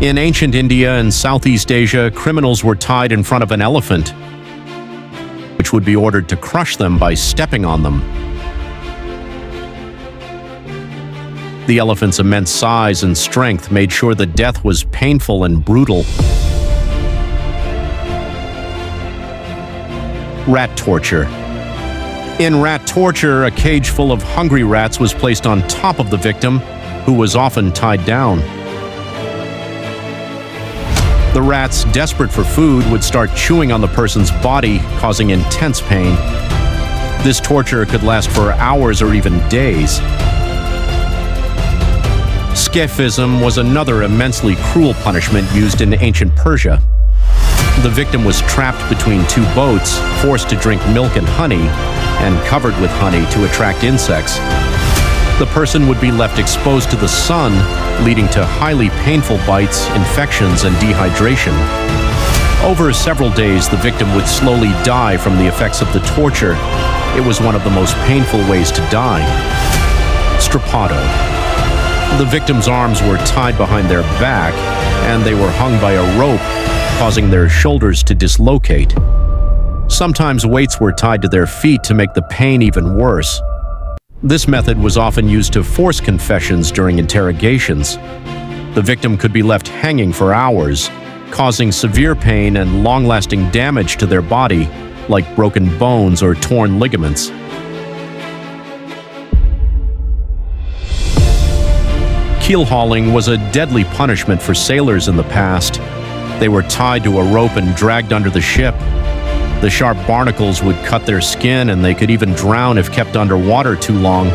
In ancient India and Southeast Asia, criminals were tied in front of an elephant, which would be ordered to crush them by stepping on them. The elephant's immense size and strength made sure the death was painful and brutal. Rat torture. In rat torture, a cage full of hungry rats was placed on top of the victim, who was often tied down. The rats, desperate for food, would start chewing on the person's body, causing intense pain. This torture could last for hours or even days. Scaphism was another immensely cruel punishment used in ancient Persia. The victim was trapped between two boats, forced to drink milk and honey, and covered with honey to attract insects. The person would be left exposed to the sun, leading to highly painful bites, infections, and dehydration. Over several days, the victim would slowly die from the effects of the torture. It was one of the most painful ways to die. Strappado. The victim's arms were tied behind their back, and they were hung by a rope, causing their shoulders to dislocate. Sometimes weights were tied to their feet to make the pain even worse. This method was often used to force confessions during interrogations. The victim could be left hanging for hours, causing severe pain and long-lasting damage to their body, like broken bones or torn ligaments. Keel hauling was a deadly punishment for sailors in the past. They were tied to a rope and dragged under the ship. The sharp barnacles would cut their skin, and they could even drown if kept underwater too long.